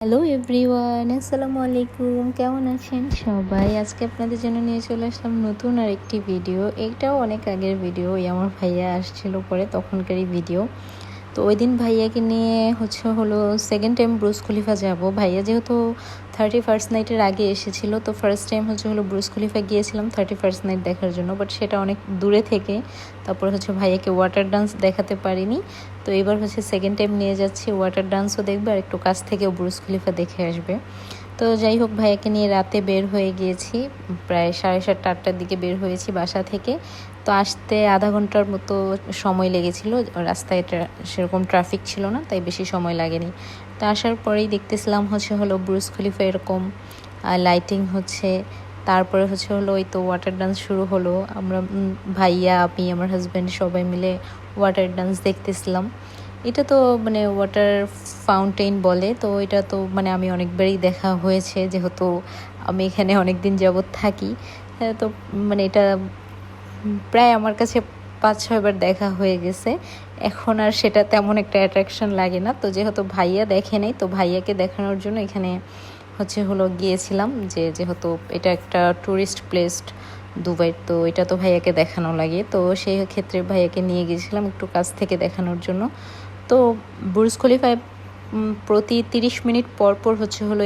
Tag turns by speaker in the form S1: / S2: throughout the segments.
S1: Hello everyone, আসসালামু আলাইকুম। কেমন আছেন সবাই? আজকে আপনাদের জন্য নিয়ে চলে আসলাম নতুন আর একটি ভিডিও। এইটাও অনেক আগের ভিডিও, ওই আমার ভাইয়া আসছিল পরে তখনকারই ভিডিও। তো ওই দিন ভাইয়াকে নিয়ে হলো সেকেন্ড টাইম ব্রুজ খলিফা যাব। ভাইয়া যেহেতু 31st নাইটের আগে এসেছিলো, তো ফার্স্ট টাইম হলো ব্রুজ খলিফা গিয়েছিলাম 31st নাইট দেখার জন্য, বাট সেটা অনেক দূরে থেকে। তারপর ভাইয়াকে ওয়াটার ডান্স দেখাতে পারিনি। তো এবার সেকেন্ড টাইম নিয়ে যাচ্ছি, ওয়াটার ডান্সও দেখবে আর একটু কাছ থেকেও ব্রুজ খলিফা দেখে আসবে। তো যাই হোক, ভাইয়াকে নিয়ে রাতে বের হয়ে গিয়েছি, প্রায় 7:30-8টার দিকে বের হয়েছি বাসা থেকে। তো আসতে আধা ঘন্টার মতো সময় লেগেছিল, রাস্তায় সেরকম ট্রাফিক ছিল না, তাই বেশি সময় লাগেনি। তো আসার পরেই দেখতেছিলাম হলো ব্রুজ খলিফা এরকম লাইটিং হচ্ছে। তারপরে ওই তো ওয়াটার ডান্স শুরু হলো। আমরা ভাইয়া, আমি, আমার হাজব্যান্ড সবাই মিলে ওয়াটার ডান্স দেখতেছিলাম। এটা তো ওয়াটার ফাউন্টেন বলে, তো এটা তো আমি অনেকবারই দেখা হয়েছে, যেহেতু আমি এখানে অনেক দিন যাবৎ থাকি। তো এটা প্রায় আমার কাছে 5-6 বার দেখা হয়ে গেছে। এখন আর সেটা তেমন একটা অ্যাট্রাকশন লাগে না। তো যেহেতু ভাইয়া দেখে নেই, তো ভাইয়াকে দেখানোর জন্য এখানে গিয়েছিলাম, যেহেতু এটা একটা ট্যুরিস্ট প্লেস দুবাই, তো এটা তো ভাইয়াকে দেখানো লাগে। তো সেই ক্ষেত্রে ভাইয়াকে নিয়ে গিয়েছিলাম একটু কাছ থেকে দেখানোর জন্য। তো বুর্জ খলিফায় প্রতি 30 মিনিট পর পর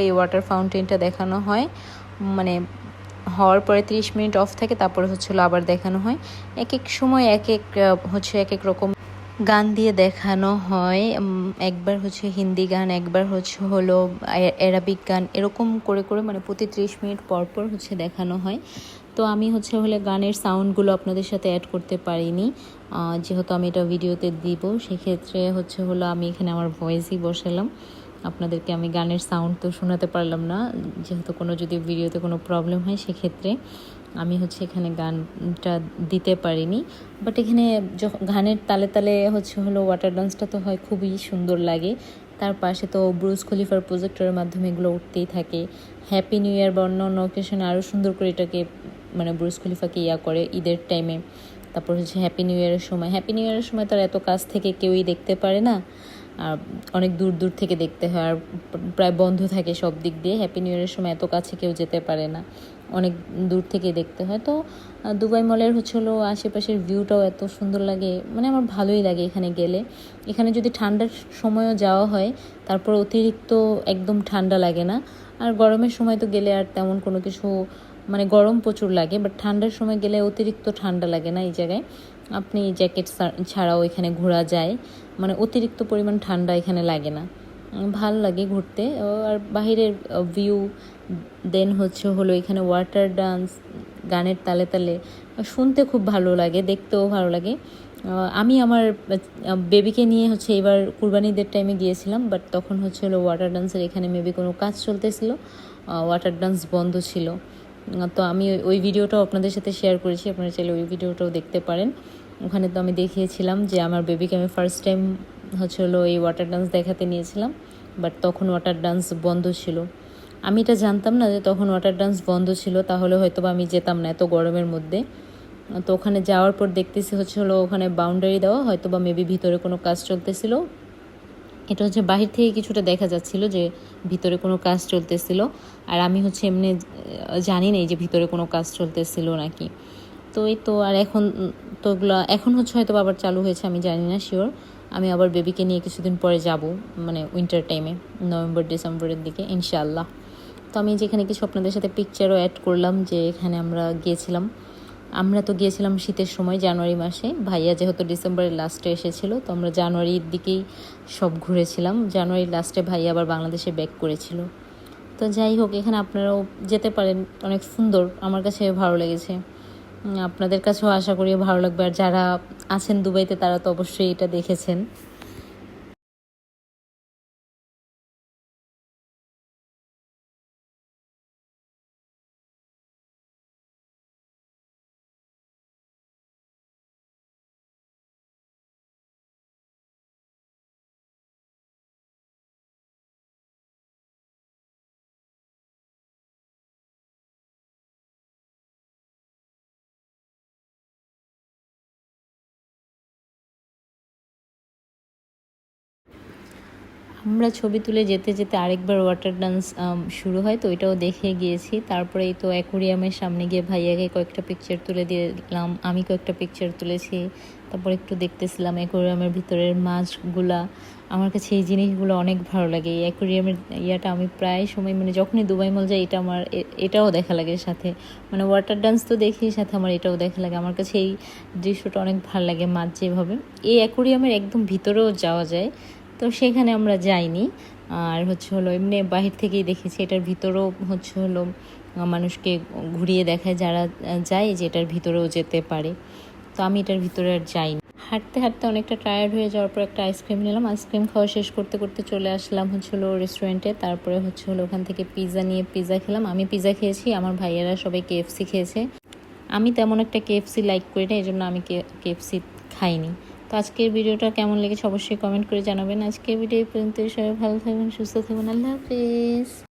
S1: এই ওয়াটার ফাউন্টেনটা দেখানো হয়। হওয়ার পরে 30 মিনিট অফ থাকে, তারপরে আবার দেখানো হয়। এক এক সময় এক এক রকম গান দিয়ে দেখানো হয়। একবার হিন্দি গান, একবার হলো অ্যারাবিক গান, এরকম করে করে প্রতি 30 মিনিট পর পর দেখানো হয়। তো আমি হলে গানের সাউন্ডগুলো আপনাদের সাথে অ্যাড করতে পারিনি, যেহেতু আমি এটা ভিডিওতে দিব। সেক্ষেত্রে হলো আমি এখানে আমার ভয়েসই বসালাম। আপনাদেরকে আমি গানের সাউন্ড তো শোনাতে পারলাম না, যেহেতু যদি ভিডিওতে কোনো প্রবলেম হয় সেক্ষেত্রে আমি এখানে গানটা দিতে পারিনি। বাট এখানে যখন গানের তালে তালে হলো ওয়াটার ডান্সটা তো হয়, খুবই সুন্দর লাগে। তার পাশে তো ব্রুজ খলিফার প্রজেক্টরের মাধ্যমে এগুলো উঠতেই থাকে। হ্যাপি নিউ ইয়ার বা অন্য অন্য অকেশনে আরও সুন্দর করে এটাকে ব্রুজ খলিফাকে করে ঈদের টাইমে। তারপর হ্যাপি নিউ ইয়ারের সময় তো আর এত কাছ থেকে কেউই দেখতে পারে না, আর অনেক দূর দূর থেকে দেখতে হয়, আর প্রায় বন্ধ থাকে সব দিক দিয়ে। হ্যাপি নিউ ইয়ারের সময় এত কাছে কেউ যেতে পারে না, অনেক দূর থেকে দেখতে হয়। তো দুবাই মলের হলো আশেপাশের ভিউটাও এত সুন্দর লাগে, আমার ভালোই লাগে এখানে গেলে। এখানে যদি ঠান্ডার সময়ও যাওয়া হয়, তারপর অতিরিক্ত একদম ঠান্ডা লাগে না। আর গরমের সময় তো গেলে আর তেমন কোনো কিছু, গরম প্রচুর লাগে, বাট ঠান্ডার সময় গেলে অতিরিক্ত ঠান্ডা লাগে না এই জায়গায়। আপনি জ্যাকেট ছাড়াও এখানে ঘোরা যায়, অতিরিক্ত পরিমাণ ঠান্ডা এখানে লাগে না, ভালো লাগে ঘুরতে। আর বাহিরের ভিউ, দেন হলো এখানে ওয়াটার ডান্স গানের তালে তালে শুনতে খুব ভালো লাগে, দেখতেও ভালো লাগে। আমি আমার বেবিকে নিয়ে এবার কুরবানিদের টাইমে গিয়েছিলাম, বাট তখন হলো ওয়াটার ডান্সের এখানে মেবি কোনো কাজ চলতেছিল, ওয়াটার ডান্স বন্ধ ছিল। তো আমি ওই ভিডিওটাও আপনাদের সাথে শেয়ার করেছি, আপনারা চাইলে ওই ভিডিওটাও দেখতে পারেন। ওখানে তো আমি দেখিয়েছিলাম যে আমার বেবিকে আমি ফার্স্ট টাইম হলো এই ওয়াটার ডান্স দেখাতে নিয়েছিলাম, বাট তখন ওয়াটার ডান্স বন্ধ ছিল। আমি এটা জানতাম না যে তখন ওয়াটার ডান্স বন্ধ ছিল, তাহলে হয়তো বা আমি যেতাম না এত গরমের মধ্যে। তো ওখানে যাওয়ার পর দেখতেছি হলো ওখানে বাউন্ডারি দেওয়া, হয়তো বা মেবি ভিতরে কোনো কাজ চলতেছিল। এটা বাহির থেকে কিছুটা দেখা যাচ্ছিল যে ভিতরে কোনো কাজ চলতেছিল, আর আমি এমনি জানি না যে ভিতরে কোনো কাজ চলতেছিল নাকি। তো এই তো, আর এখন তো ওগুলো এখন হয়তো আবার চালু হয়েছে, আমি জানি না শিওর। আমি আবার বেবিকে নিয়ে কিছুদিন পরে যাব, উইন্টার টাইমে, নভেম্বর-ডিসেম্বরের দিকে ইনশাআল্লাহ। তো আমি যেখানে কিছু আপনাদের সাথে পিকচারও অ্যাড করলাম, যে এখানে আমরা তো গিয়েছিলাম শীতের সময়, জানুয়ারি মাসে। ভাইয়া যেহেতু ডিসেম্বরের লাস্টে এসেছিল, তো আমরা জানুয়ারির দিকেই সব ঘুরেছিলাম। জানুয়ারির লাস্টে ভাইয়া আবার বাংলাদেশে ব্যাক করেছিল। তো যাই হোক, এখানে আপনারাও যেতে পারেন, অনেক সুন্দর, আমার কাছে ভালো লেগেছে। আপনাদের কাছেও আশা করি ভালো লাগবে, আর যারা আছেন দুবাইতে তারা তো অবশ্যই এটা দেখেছেন। আমরা ছবি তুলে যেতে যেতে আরেকবার ওয়াটার ডান্স শুরু হয়, তো ওইটাও দেখে গিয়েছি। তারপরে এই তো অ্যাকোরিয়ামের সামনে গিয়ে ভাইয়াকে কয়েকটা পিকচার তুলে দিলাম, আমি কয়েকটা পিকচার তুলেছি। তারপর একটু দেখতেছিলাম অ্যাকোরিয়ামের ভিতরের মাছগুলা। আমার কাছে এই জিনিসগুলো অনেক ভালো লাগে। এই অ্যাকোরিয়ামের ইয়াটা আমি প্রায় সময় মানে যখনই দুবাই মল যাই এটা আমার এটাও দেখা লাগে সাথে, মানে ওয়াটার ডান্স তো দেখি সাথে আমার এটাও দেখা লাগে। আমার কাছে এই দৃশ্যটা অনেক ভালো লাগে, মাছ যেভাবে। এই অ্যাকোরিয়ামের একদম ভিতরেও যাওয়া যায়, তো সেখানে আমরা যাইনি। আর হচ্ছে হলো এমনি বাহির থেকেই দেখেছি, এটার ভিতরেও হচ্ছে হলো মানুষকে ঘুরিয়ে দেখায় যারা যায় যে এটার ভিতরেও যেতে পারে। তো আমি এটার ভিতরে আর যাইনি। হাঁটতে হাঁটতে অনেকটা টায়ার্ড হয়ে যাওয়ার পর একটা আইসক্রিম নিলাম। আইসক্রিম খাওয়া শেষ করতে করতে চলে আসলাম হচ্ছে হলো রেস্টুরেন্টে। তারপরে হচ্ছে হলো ওখান থেকে পিৎজা নিয়ে পিৎজা খেলাম। আমি পিৎজা খেয়েছি, আমার ভাইয়েরা সবাই কেএফসি খেয়েছে। আমি তেমন একটা কেএফসি লাইক করি না, এই জন্য আমি কেএফসি খাইনি। তো আজকের ভিডিওটা কেমন লেগেছে অবশ্যই কমেন্ট করে জানাবেন। আজকের ভিডিও পর্যন্ত, সবাই ভালো থাকবেন, সুস্থ থাকবেন, আল্লাহ হাফিজ।